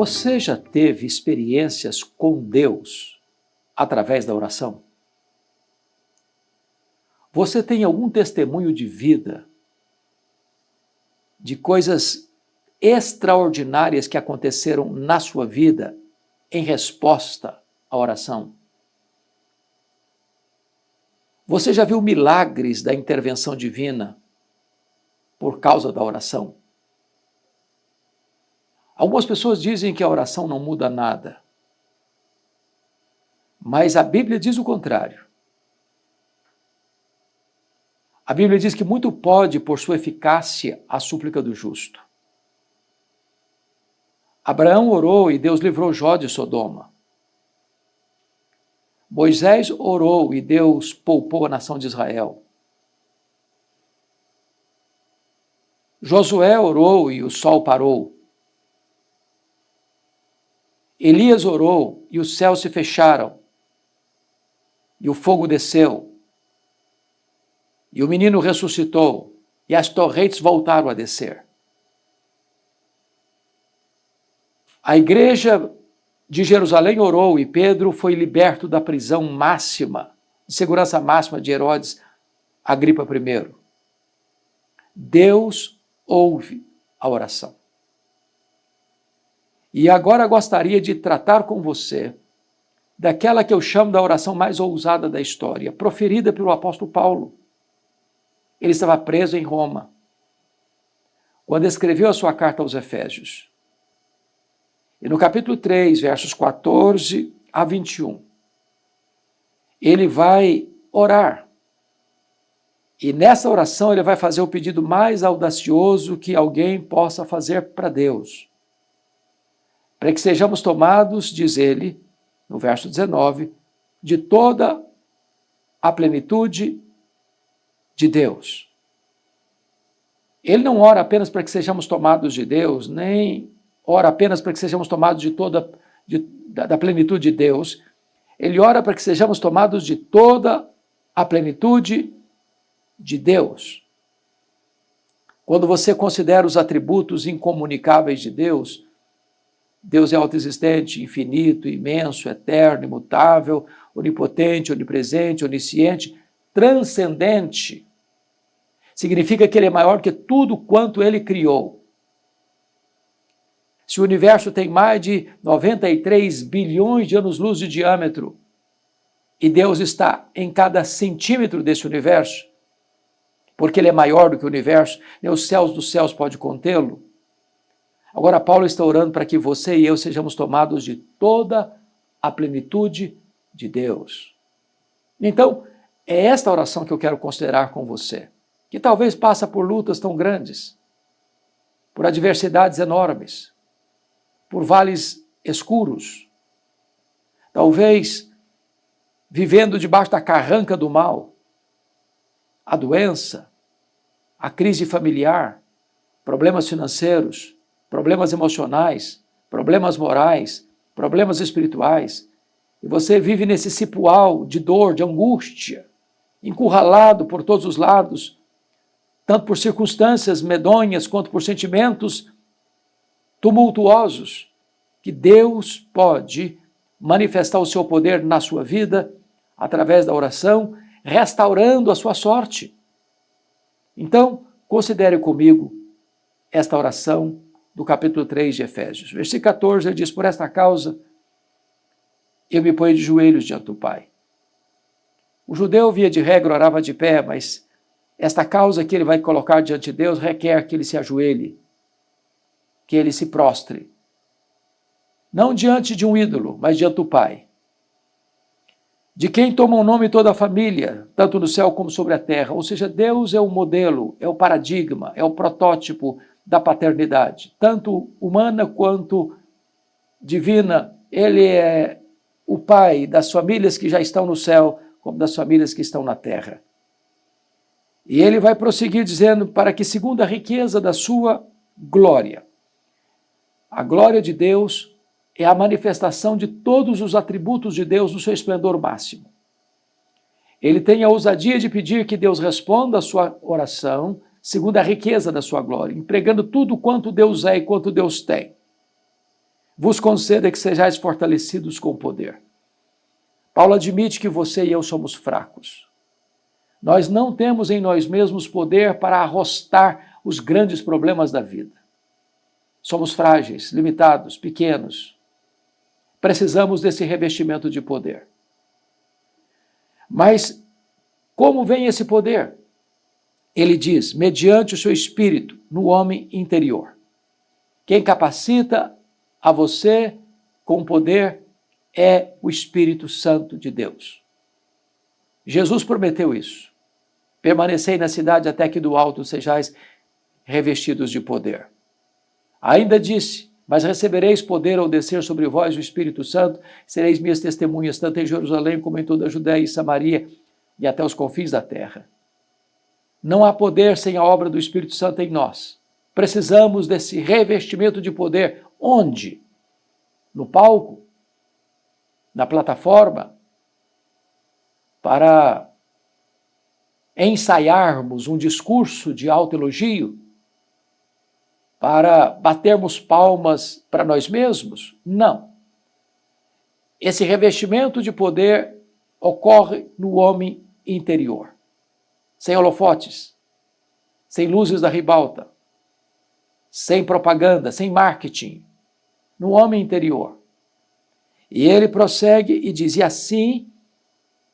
Você já teve experiências com Deus através da oração? Você tem algum testemunho de vida, de coisas extraordinárias que aconteceram na sua vida em resposta à oração? Você já viu milagres da intervenção divina por causa da oração? Algumas pessoas dizem que a oração não muda nada, mas a Bíblia diz o contrário. A Bíblia diz que muito pode, por sua eficácia, a súplica do justo. Abraão orou e Deus livrou Jó de Sodoma. Moisés orou e Deus poupou a nação de Israel. Josué orou e o sol parou. Elias orou e os céus se fecharam, e o fogo desceu, e o menino ressuscitou, e as torrentes voltaram a descer. A igreja de Jerusalém orou e Pedro foi liberto da prisão máxima, de segurança máxima de Herodes Agripa I. Deus ouve a oração. E agora gostaria de tratar com você daquela que eu chamo da oração mais ousada da história, proferida pelo apóstolo Paulo. Ele estava preso em Roma, quando escreveu a sua carta aos Efésios. E no capítulo 3, versos 14 a 21, ele vai orar. E nessa oração ele vai fazer o pedido mais audacioso que alguém possa fazer para Deus. Para que sejamos tomados, diz ele, no verso 19, de toda a plenitude de Deus. Ele não ora apenas para que sejamos tomados de Deus, nem ora apenas para que sejamos tomados da plenitude de Deus. Ele ora para que sejamos tomados de toda a plenitude de Deus. Quando você considera os atributos incomunicáveis de Deus, Deus é autoexistente, infinito, imenso, eterno, imutável, onipotente, onipresente, onisciente, transcendente. Significa que ele é maior que tudo quanto ele criou. Se o universo tem mais de 93 bilhões de anos-luz de diâmetro e Deus está em cada centímetro desse universo, porque ele é maior do que o universo, nem os céus dos céus podem contê-lo. Agora Paulo está orando para que você e eu sejamos tomados de toda a plenitude de Deus. Então, é esta oração que eu quero considerar com você, que talvez passa por lutas tão grandes, por adversidades enormes, por vales escuros, talvez vivendo debaixo da carranca do mal, a doença, a crise familiar, problemas financeiros, problemas emocionais, problemas morais, problemas espirituais, e você vive nesse cipoal de dor, de angústia, encurralado por todos os lados, tanto por circunstâncias medonhas quanto por sentimentos tumultuosos, que Deus pode manifestar o seu poder na sua vida através da oração, restaurando a sua sorte. Então, considere comigo esta oração do capítulo 3 de Efésios. Versículo 14, ele diz: por esta causa, eu me ponho de joelhos diante do Pai. O judeu, via de regra, orava de pé, mas esta causa que ele vai colocar diante de Deus requer que ele se ajoelhe, que ele se prostre. Não diante de um ídolo, mas diante do Pai. De quem toma o nome toda a família, tanto no céu como sobre a terra. Ou seja, Deus é o modelo, é o paradigma, é o protótipo da paternidade, tanto humana quanto divina. Ele é o pai das famílias que já estão no céu, como das famílias que estão na terra. E ele vai prosseguir dizendo: para que segundo a riqueza da sua glória. A glória de Deus é a manifestação de todos os atributos de Deus no seu esplendor máximo. Ele tem a ousadia de pedir que Deus responda a sua oração segundo a riqueza da sua glória, empregando tudo quanto Deus é e quanto Deus tem. vos conceda que sejais fortalecidos com poder. Paulo admite que você e eu somos fracos. Nós não temos em nós mesmos poder para arrostar os grandes problemas da vida. Somos frágeis, limitados, pequenos. Precisamos desse revestimento de poder. Mas como vem esse poder? Ele diz, mediante o seu espírito no homem interior. Quem capacita a você com poder é o Espírito Santo de Deus. Jesus prometeu isso. Permanecei na cidade até que do alto sejais revestidos de poder. Ainda disse, mas recebereis poder ao descer sobre vós o Espírito Santo, sereis minhas testemunhas, tanto em Jerusalém como em toda a Judéia e Samaria e até os confins da terra. Não há poder sem a obra do Espírito Santo em nós. Precisamos desse revestimento de poder. Onde? No palco? Na plataforma? Para ensaiarmos um discurso de autoelogio? Para batermos palmas para nós mesmos? Não. Esse revestimento de poder ocorre no homem interior. Sem holofotes, sem luzes da ribalta, sem propaganda, sem marketing, no homem interior. E ele prossegue e diz, e assim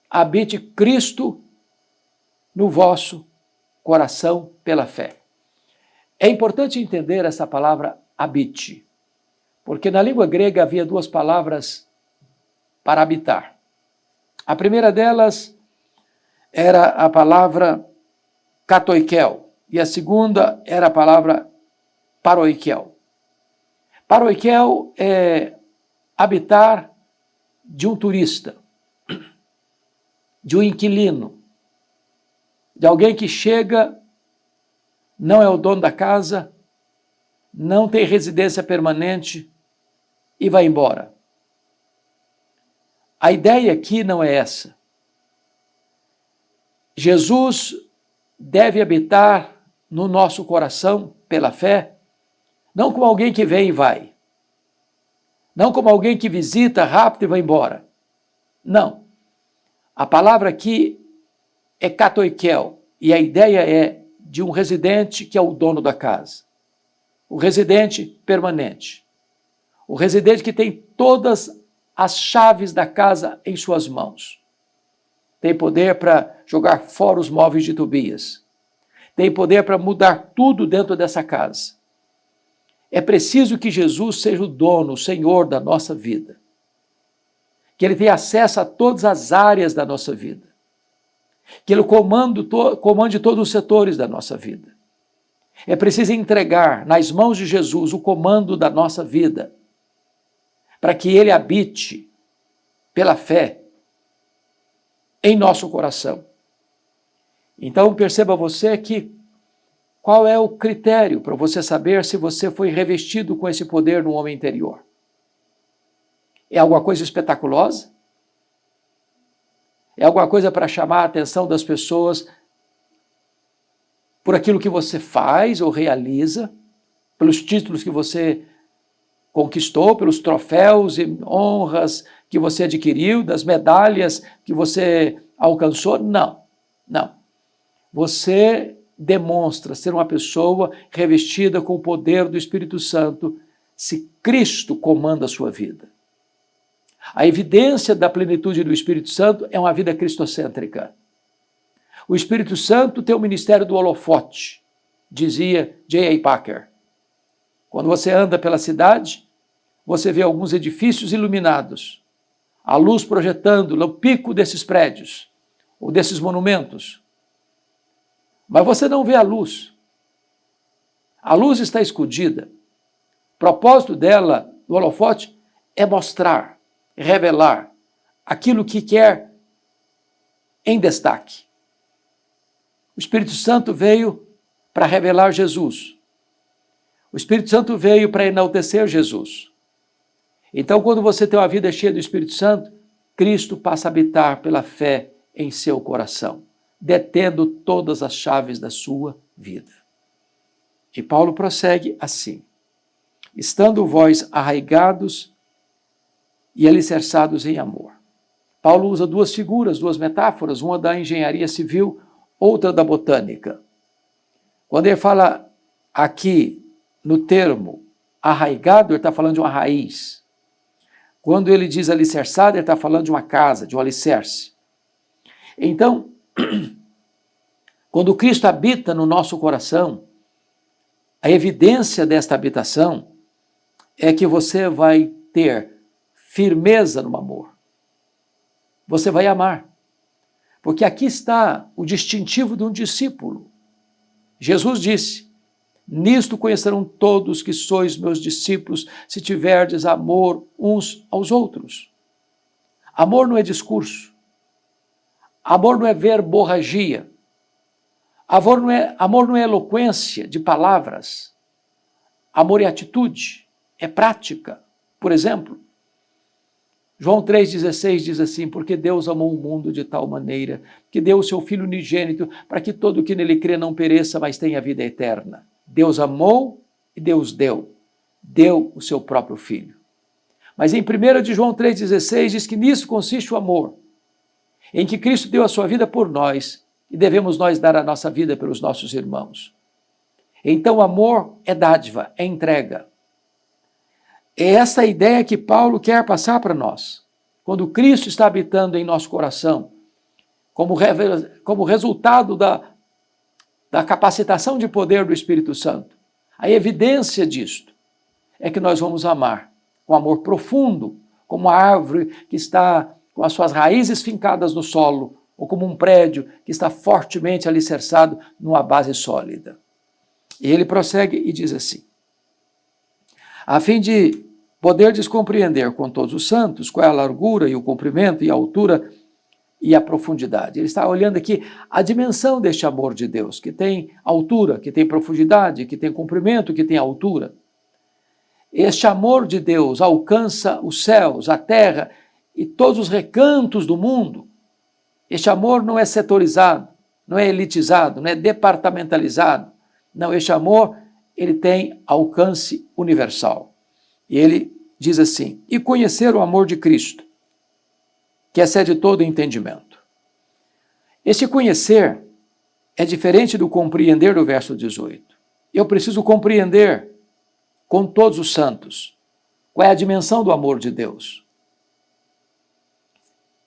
habite Cristo no vosso coração pela fé. É importante entender essa palavra habite, porque na língua grega havia duas palavras para habitar. A primeira delas era a palavra katoikel, e a segunda era a palavra paroikel. Paroikel é habitar de um turista, de um inquilino, de alguém que chega, não é o dono da casa, não tem residência permanente e vai embora. A ideia aqui não é essa. Jesus deve habitar no nosso coração pela fé, não como alguém que vem e vai, não como alguém que visita rápido e vai embora. Não. A palavra aqui é katoikel, e a ideia é de um residente que é o dono da casa. O residente permanente. O residente que tem todas as chaves da casa em suas mãos. Tem poder para jogar fora os móveis de Tobias. Tem poder para mudar tudo dentro dessa casa. É preciso que Jesus seja o dono, o Senhor da nossa vida. Que Ele tenha acesso a todas as áreas da nossa vida. Que Ele comande todos os setores da nossa vida. É preciso entregar nas mãos de Jesus o comando da nossa vida, para que Ele habite pela fé em nosso coração. Então perceba você que qual é o critério para você saber se você foi revestido com esse poder no homem interior? É alguma coisa espetaculosa? É alguma coisa para chamar a atenção das pessoas por aquilo que você faz ou realiza, pelos títulos que você conquistou, pelos troféus e honras que você adquiriu, das medalhas que você alcançou? Não, não. Você demonstra ser uma pessoa revestida com o poder do Espírito Santo se Cristo comanda a sua vida. A evidência da plenitude do Espírito Santo é uma vida cristocêntrica. O Espírito Santo tem o ministério do holofote, dizia J.I. Packer. Quando você anda pela cidade, você vê alguns edifícios iluminados, a luz projetando no pico desses prédios ou desses monumentos. Mas você não vê a luz. A luz está escondida. O propósito dela, do holofote, é mostrar, revelar aquilo que quer em destaque. O Espírito Santo veio para revelar Jesus. O Espírito Santo veio para enaltecer Jesus. Então, quando você tem uma vida cheia do Espírito Santo, Cristo passa a habitar pela fé em seu coração, detendo todas as chaves da sua vida. E Paulo prossegue assim. estando vós arraigados e alicerçados em amor. Paulo usa duas figuras, duas metáforas, uma da engenharia civil, outra da botânica. Quando ele fala aqui no termo arraigado, ele está falando de uma raiz. Quando ele diz alicerçado, ele está falando de uma casa, de um alicerce. Então, quando Cristo habita no nosso coração, a evidência desta habitação é que você vai ter firmeza no amor. Você vai amar. Porque aqui está o distintivo de um discípulo. Jesus disse: nisto conhecerão todos que sois meus discípulos, se tiverdes amor uns aos outros. Amor não é discurso. Amor não é verborragia. Amor não é eloquência de palavras. Amor é atitude, é prática. Por exemplo, João 3,16 diz assim: porque Deus amou o mundo de tal maneira que deu o seu Filho unigênito para que todo o que nele crê não pereça, mas tenha vida eterna. Deus amou e Deus deu o seu próprio Filho. Mas em 1 de João 3,16 diz que nisso consiste o amor, em que Cristo deu a sua vida por nós e devemos nós dar a nossa vida pelos nossos irmãos. Então, amor é dádiva, é entrega. É essa a ideia que Paulo quer passar para nós. Quando Cristo está habitando em nosso coração, como resultado da capacitação de poder do Espírito Santo, a evidência disto é que nós vamos amar com amor profundo, como a árvore que está com as suas raízes fincadas no solo, ou como um prédio que está fortemente alicerçado numa base sólida. E ele prossegue e diz assim: a fim de poderdes compreender com todos os santos qual é a largura e o comprimento e a altura e a profundidade. Ele está olhando aqui a dimensão deste amor de Deus, que tem altura, que tem profundidade, que tem comprimento, que tem altura. Este amor de Deus alcança os céus, a terra e todos os recantos do mundo. Este amor não é setorizado, não é elitizado, não é departamentalizado. Não, este amor, ele tem alcance universal. E ele diz assim: e conhecer o amor de Cristo, que excede todo entendimento. Este conhecer é diferente do compreender do verso 18. Eu preciso compreender com todos os santos qual é a dimensão do amor de Deus.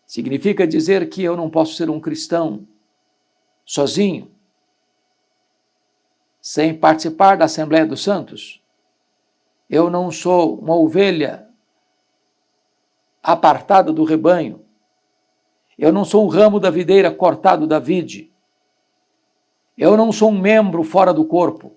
Significa dizer que eu não posso ser um cristão sozinho, sem participar da Assembleia dos Santos. Eu não sou uma ovelha apartada do rebanho. Eu não sou um ramo da videira cortado da vide. Eu não sou um membro fora do corpo.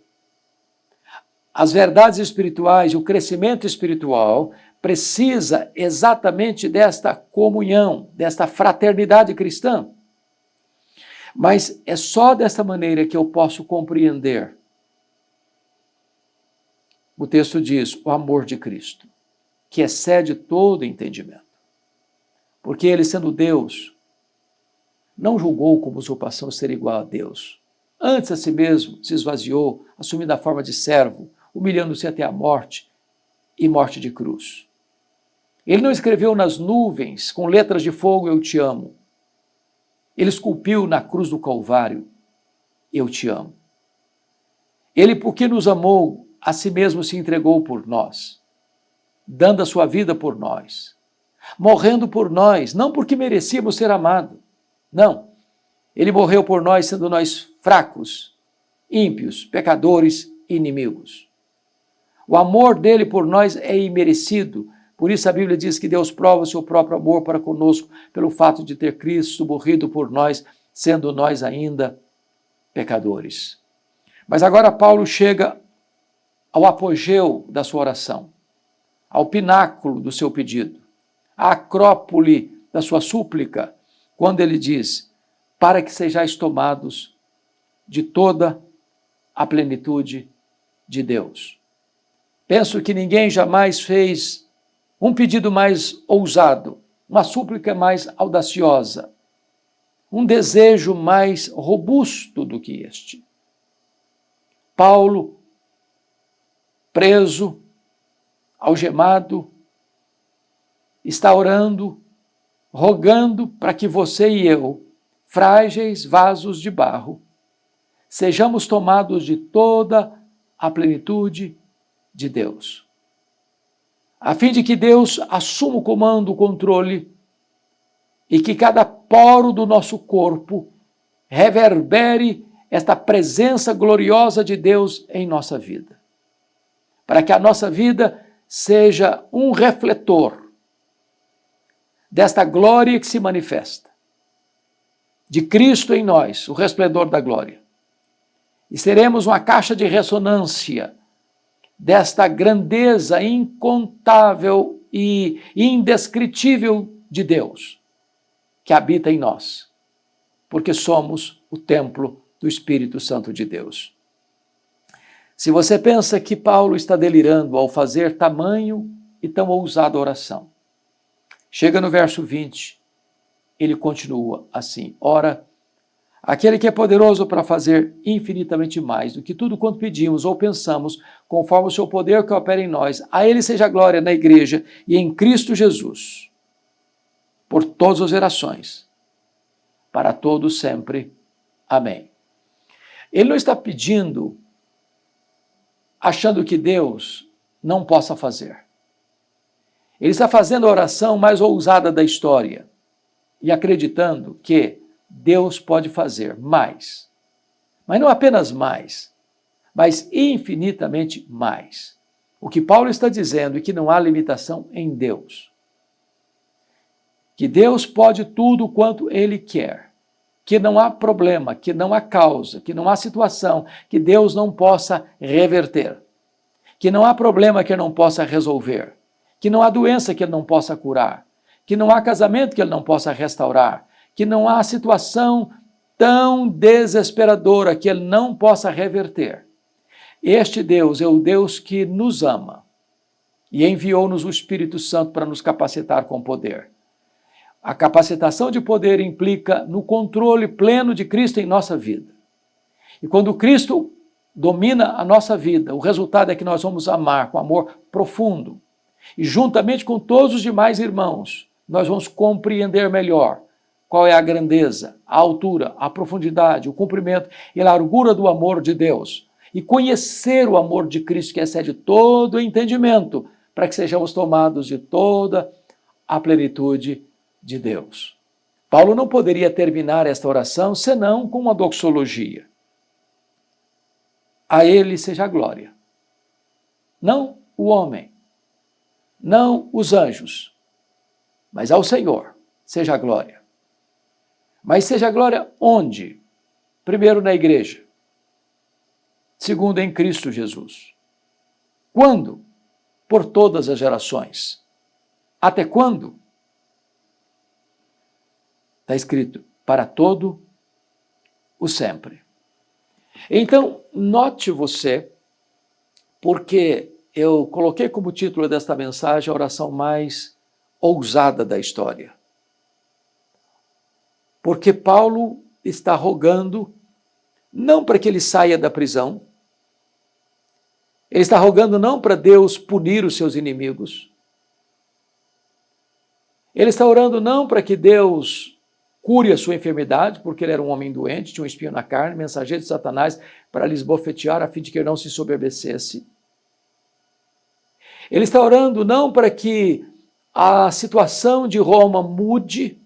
As verdades espirituais e o crescimento espiritual precisa exatamente desta comunhão, desta fraternidade cristã. Mas é só desta maneira que eu posso compreender. O texto diz: o amor de Cristo, que excede todo entendimento. Porque ele, sendo Deus, não julgou como usurpação ser igual a Deus. Antes a si mesmo se esvaziou, assumindo a forma de servo, humilhando-se até a morte e morte de cruz. Ele não escreveu nas nuvens, com letras de fogo, eu te amo. Ele esculpiu na cruz do Calvário, eu te amo. Ele, porque nos amou, a si mesmo se entregou por nós, dando a sua vida por nós, morrendo por nós, não porque merecíamos ser amados, não. Ele morreu por nós, sendo nós fracos, ímpios, pecadores e inimigos. O amor dele por nós é imerecido. Por isso a Bíblia diz que Deus prova o seu próprio amor para conosco pelo fato de ter Cristo morrido por nós, sendo nós ainda pecadores. Mas agora Paulo chega ao apogeu da sua oração, ao pináculo do seu pedido, à acrópole da sua súplica, quando ele diz: para que sejais tomados de toda a plenitude de Deus. Penso que ninguém jamais fez um pedido mais ousado, uma súplica mais audaciosa, um desejo mais robusto do que este. Paulo, preso, algemado, está orando, rogando para que você e eu, frágeis vasos de barro, sejamos tomados de toda a plenitude de Deus, a fim de que Deus assuma o comando, o controle, e que cada poro do nosso corpo reverbere esta presença gloriosa de Deus em nossa vida, para que a nossa vida seja um refletor desta glória que se manifesta, de Cristo em nós, o resplendor da glória. E seremos uma caixa de ressonância desta grandeza incontável e indescritível de Deus, que habita em nós, porque somos o templo do Espírito Santo de Deus. Se você pensa que Paulo está delirando ao fazer tamanho e tão ousada oração, chega no verso 20, ele continua assim: ora, aquele que é poderoso para fazer infinitamente mais do que tudo quanto pedimos ou pensamos, conforme o seu poder que opera em nós, a ele seja a glória na igreja e em Cristo Jesus, por todas as gerações, para todos sempre. Amém. Ele não está pedindo achando que Deus não possa fazer. Ele está fazendo a oração mais ousada da história e acreditando que Deus pode fazer mais. Mas não apenas mais, mas infinitamente mais. O que Paulo está dizendo é que não há limitação em Deus. Que Deus pode tudo quanto Ele quer. Que não há problema, que não há causa, que não há situação que Deus não possa reverter. Que não há problema que Ele não possa resolver. Que não há doença que Ele não possa curar. Que não há casamento que Ele não possa restaurar. Que não há situação tão desesperadora que Ele não possa reverter. Este Deus é o Deus que nos ama e enviou-nos o Espírito Santo para nos capacitar com poder. A capacitação de poder implica no controle pleno de Cristo em nossa vida. E quando Cristo domina a nossa vida, o resultado é que nós vamos amar com amor profundo. E juntamente com todos os demais irmãos, nós vamos compreender melhor qual é a grandeza, a altura, a profundidade, o comprimento e a largura do amor de Deus. E conhecer o amor de Cristo que excede todo o entendimento, para que sejamos tomados de toda a plenitude de Deus. Paulo não poderia terminar esta oração senão com uma doxologia. A ele seja a glória. Não o homem, não os anjos, mas ao Senhor seja a glória. Mas seja a glória onde? Primeiro na igreja. Segundo em Cristo Jesus. Quando? Por todas as gerações. Até quando? Está escrito, para todo o sempre. Então, note você, porque eu coloquei como título desta mensagem a oração mais ousada da história. Porque Paulo está rogando, não para que ele saia da prisão, ele está rogando não para Deus punir os seus inimigos, ele está orando não para que Deus cure a sua enfermidade, porque ele era um homem doente, tinha um espinho na carne, mensageiro de Satanás, para lhe esbofetear, a fim de que ele não se soberbecesse. Ele está orando não para que a situação de Roma mude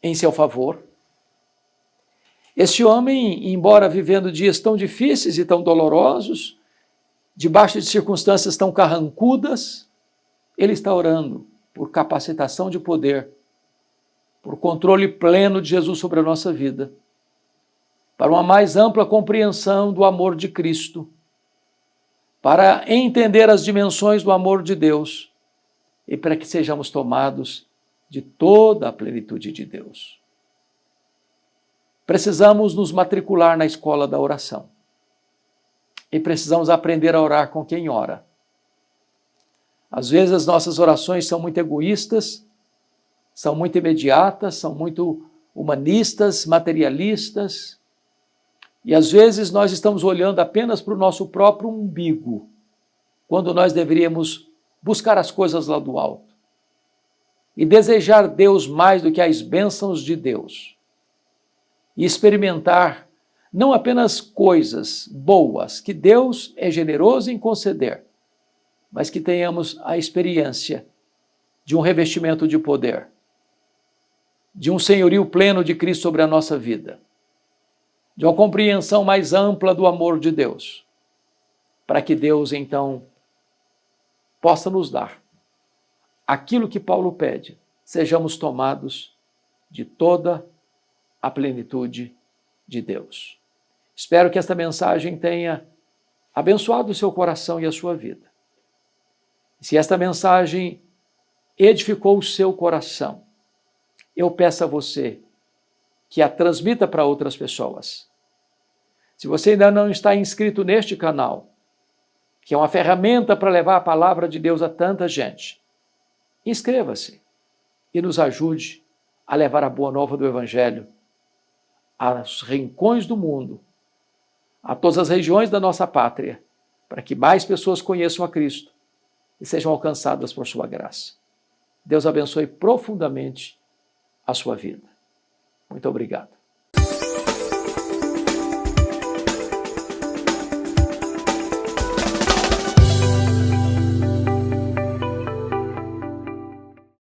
em seu favor. Este homem, embora vivendo dias tão difíceis e tão dolorosos, debaixo de circunstâncias tão carrancudas, ele está orando por capacitação de poder, por controle pleno de Jesus sobre a nossa vida, para uma mais ampla compreensão do amor de Cristo, para entender as dimensões do amor de Deus e para que sejamos tomados de toda a plenitude de Deus. Precisamos nos matricular na escola da oração e precisamos aprender a orar com quem ora. Às vezes as nossas orações são muito egoístas, são muito imediatas, são muito humanistas, materialistas, e às vezes nós estamos olhando apenas para o nosso próprio umbigo, quando nós deveríamos buscar as coisas lá do alto e desejar Deus mais do que as bênçãos de Deus e experimentar não apenas coisas boas que Deus é generoso em conceder, mas que tenhamos a experiência de um revestimento de poder, de um senhorio pleno de Cristo sobre a nossa vida, de uma compreensão mais ampla do amor de Deus, para que Deus, então, possa nos dar aquilo que Paulo pede, sejamos tomados de toda a plenitude de Deus. Espero que esta mensagem tenha abençoado o seu coração e a sua vida. Se esta mensagem edificou o seu coração, eu peço a você que a transmita para outras pessoas. Se você ainda não está inscrito neste canal, que é uma ferramenta para levar a palavra de Deus a tanta gente, inscreva-se e nos ajude a levar a boa nova do Evangelho aos rincões do mundo, a todas as regiões da nossa pátria, para que mais pessoas conheçam a Cristo e sejam alcançadas por sua graça. Deus abençoe profundamente a sua vida. Muito obrigado.